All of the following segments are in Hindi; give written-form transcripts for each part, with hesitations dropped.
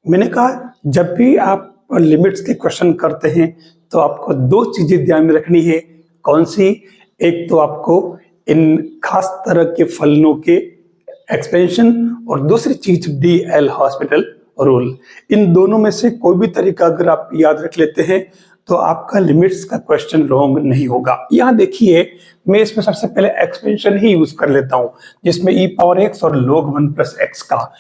मैंने कहा जब भी आप लिमिट्स के क्वेश्चन करते हैं तो आपको दो चीजें ध्यान में रखनी है। कौन सी? एक तो आपको इन खास तरह के फलनों के एक्सपेंशन और दूसरी चीज डी एल हॉस्पिटल रूल। इन दोनों में से कोई भी तरीका अगर आप याद रख लेते हैं तो आपका लिमिट्स का क्वेश्चन रॉन्ग नहीं होगा। यहां देखिए, मैं इसमें सबसे पहले एक्सपेंशन ही यूज कर लेता हूं, जिसमें ई पावर एक्स और log 1 प्लस एक्स का।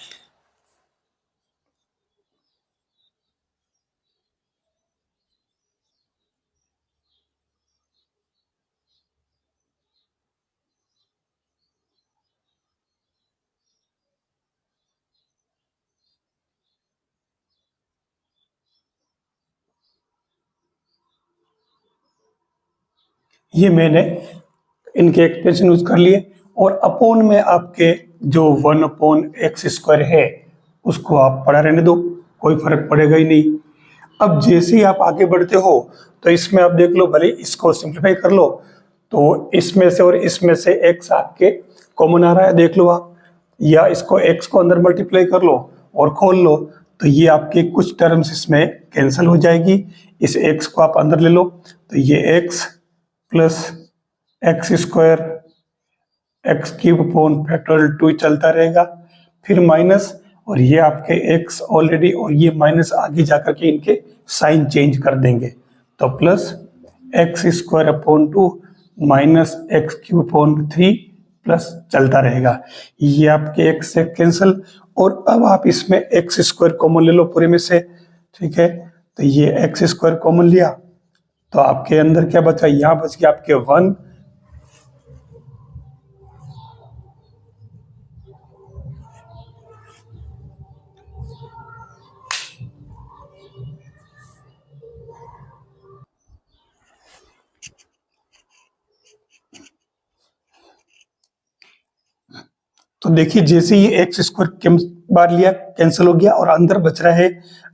ये मैंने इनके एक्सप्रेशन यूज कर लिए और अपोन में आपके जो 1/x² है उसको आप पढ़ा रहने दो, कोई फर्क पड़ेगा ही नहीं। अब जैसे ही आप आगे बढ़ते हो तो इसमें आप देख लो, भले इसको सिंप्लीफाई कर लो तो इसमें से और इसमें से x आपके कॉमन आ रहा है, देख लो आप, या इसको x को अंदर मल्टीप्लाई कर लो और खोल लो तो ये आपके कुछ टर्म्स इसमें कैंसिल हो जाएगी। इस x को आप अंदर ले लो तो ये x प्लस x² x³ 2 चलता रहेगा, फिर माइनस, और ये आपके x ऑलरेडी और ये माइनस आगे जाकर के इनके साइन चेंज कर देंगे तो plus x² minus x³ plus चलता रहेगा। ये आपके x से कैंसिल, और अब आप इसमें x² कॉमन ले लो पूरे में से, ठीक है। तो ये x² कॉमन लिया तो आपके अंदर क्या बचा? यहां बच गया आपके 1 तो देखिए जैसे ये x² बार लिया कैंसिल हो गया और अंदर बच रहा है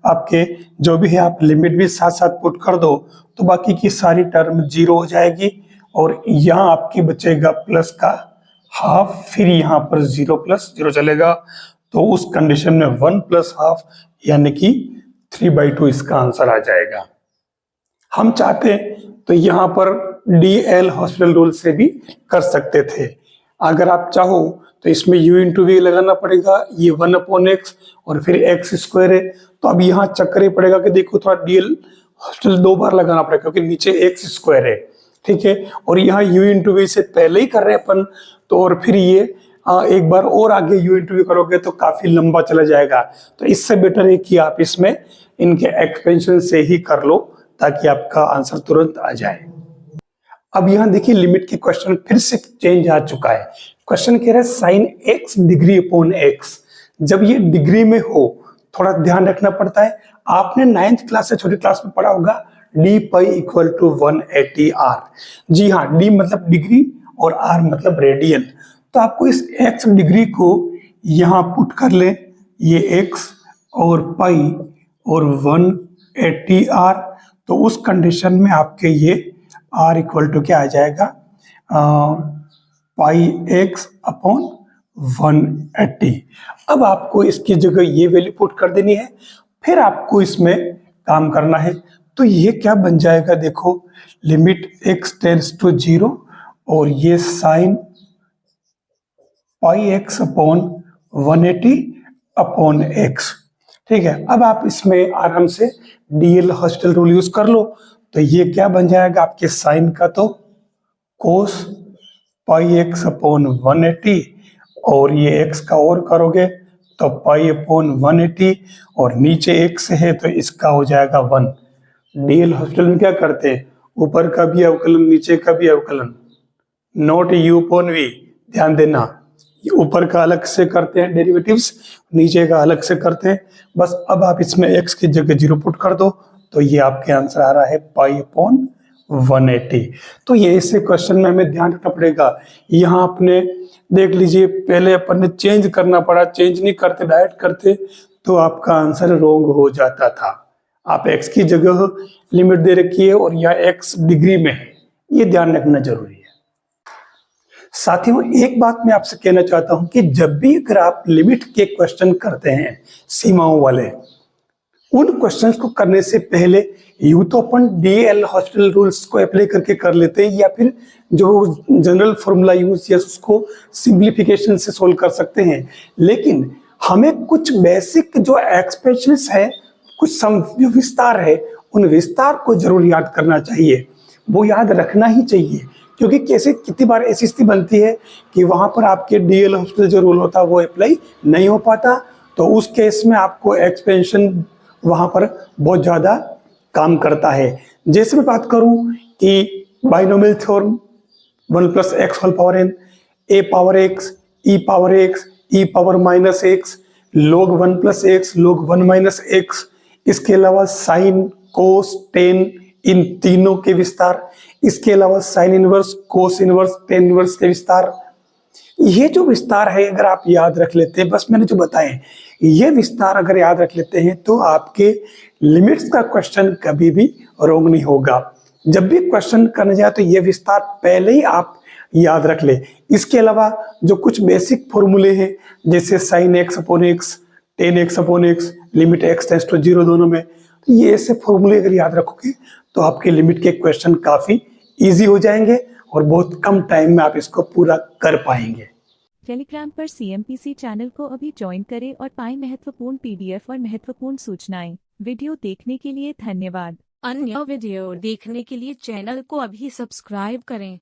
आपके जो भी है, आप लिमिट भी साथ साथ पुट कर दो तो बाकी की सारी टर्म 0 हो जाएगी और यहाँ आपकी बचेगा प्लस का हाफ, फिर यहाँ पर 0 प्लस 0 चलेगा तो उस कंडीशन में 1 प्लस हाफ यानी कि 3/2 इसका आंसर आ जाएगा। हम चाहते तो यहाँ पर DL हॉस्पिटल रूल से भी कर सकते थे। अगर आप चाहो तो इसमें u इंटू वी लगाना पड़ेगा, ये 1/x और फिर x² है तो अब यहाँ चक्कर ही पड़ेगा कि देखो थोड़ा DL हॉस्पिटल 2 बार लगाना पड़ेगा क्योंकि नीचे x² है, ठीक है। और यहाँ u इंटू वी से पहले ही कर रहे हैं अपन तो, और फिर ये एक बार और आगे u इंटू वी करोगे तो काफी लंबा चला जाएगा। तो इससे बेटर है कि आप इसमें इनके एक्सपेंशन से ही कर लो ताकि आपका आंसर तुरंत आ जाए। अब यहां देखिए लिमिट के क्वेश्चन फिर से चेंज आ चुका है। क्वेश्चन कह रहा है sine x degree upon x। जब ये डिग्री में हो थोड़ा ध्यान रखना पड़ता है। आपने 9th क्लास से छोटी क्लास में पढ़ा होगा d pi equal to 180 r। जी हाँ, d मतलब डिग्री और r मतलब रेडियन। तो आपको इस x डिग्री को यहां पुट कर ले, ये x और पाई और 180 r, तो उस कंडीशन में आपके ये r इक्वल टू क्या आ जाएगा? पाई x अपॉन 180। अब आपको इसकी जगह ये वैल्यू पुट कर देनी है, फिर आपको इसमें काम करना है। तो ये क्या बन जाएगा? देखो लिमिट x टेंड्स टू 0 और ये sine pi x upon 180 upon x, ठीक है। अब आप इसमें आराम से DL हॉस्पिटल रूल यूज कर लो तो ये क्या बन जाएगा आपके साइन का? तो कोस पाई x अपॉन 180 और ये x का और करोगे तो पाई अपॉन 180 और नीचे x है तो इसका हो जाएगा 1। DL हॉस्पिटल में क्या करते हैं? ऊपर का भी अवकलन नीचे का भी अवकलन, नॉट u अपॉन v। ध्यान देना, ऊपर का अलग से करते हैं डेरिवेटिव्स, नीचे का अलग से करते हैं। बस अब आप इसमें x की जगह 0 पुट कर दो तो ये आपके आंसर आ रहा है पाई अपॉन 180। तो ये ऐसे क्वेश्चन में हमें ध्यान रखना पड़ेगा। यहाँ आपने देख लीजिए पहले अपन ने चेंज करना पड़ा, चेंज नहीं करते डायरेक्ट करते तो आपका आंसर रॉन्ग हो जाता था। आप x की जगह लिमिट दे रखी है और यहाँ x डिग्री में है, ये ध्यान रखना जरूरी है। साथियों एक बात मैं आपसे कहना चाहता हूं कि जब भी अगर आप लिमिट के क्वेश्चन करते हैं सीमाओं वाले, उन क्वेश्चंस को करने से पहले यूं तो अपन डीएल हॉस्पिटल रूल्स को अप्लाई करके कर लेते हैं, या फिर जो जनरल फॉर्मूला यूज या उसको सिंप्लीफिकेशन से सोल्व कर सकते हैं। लेकिन हमें कुछ बेसिक जो एक्सप्रेशंस है, कुछ जो विस्तार है, उन विस्तार को जरूर याद करना चाहिए, वो याद रखना ही चाहिए। क्योंकि कैसे कितनी बार ऐसी स्थिति बनती है कि वहां पर आपके डीएल हॉस्पिटल जो रूल होता है वो अप्लाई नहीं हो पाता, तो उस केस में आपको एक्सपेंशन वहां पर बहुत ज़्यादा काम करता है। जैसे मैं बात करूं कि binomial theorem 1 + x whole power n, a power x, e power x, e power minus x, log 1 + x, log 1 - x, इसके अलावा साइन, कोस, टेन, इन तीनों के विस्तार, इसके अलावा sine inverse, cos inverse, tan inverse के विस्तार। ये जो विस्तार है अगर आप याद रख लेते हैं, बस मैंने जो बताए ये विस्तार अगर याद रख लेते हैं, तो आपके लिमिट्स का क्वेश्चन कभी भी रॉन्ग नहीं होगा। जब भी क्वेश्चन करने जाए तो ये विस्तार पहले ही आप याद रख ले। इसके अलावा जो कुछ बेसिक फॉर्मूले हैं, जैसे sine x/x, tan x/x, limit x tends to 0 दोनों में, तो ये ऐसे फॉर्मूले अगर याद रखोगे तो आपके लिमिट के क्वेश्चन काफी इजी हो जाएंगे और बहुत कम टाइम में आप इसको पूरा कर पाएंगे। टेलीग्राम पर CMPC चैनल को अभी ज्वाइन करें और पाएं महत्वपूर्ण PDF और महत्वपूर्ण सूचनाएं। वीडियो देखने के लिए धन्यवाद। अन्य वीडियो देखने के लिए चैनल को अभी सब्सक्राइब करें।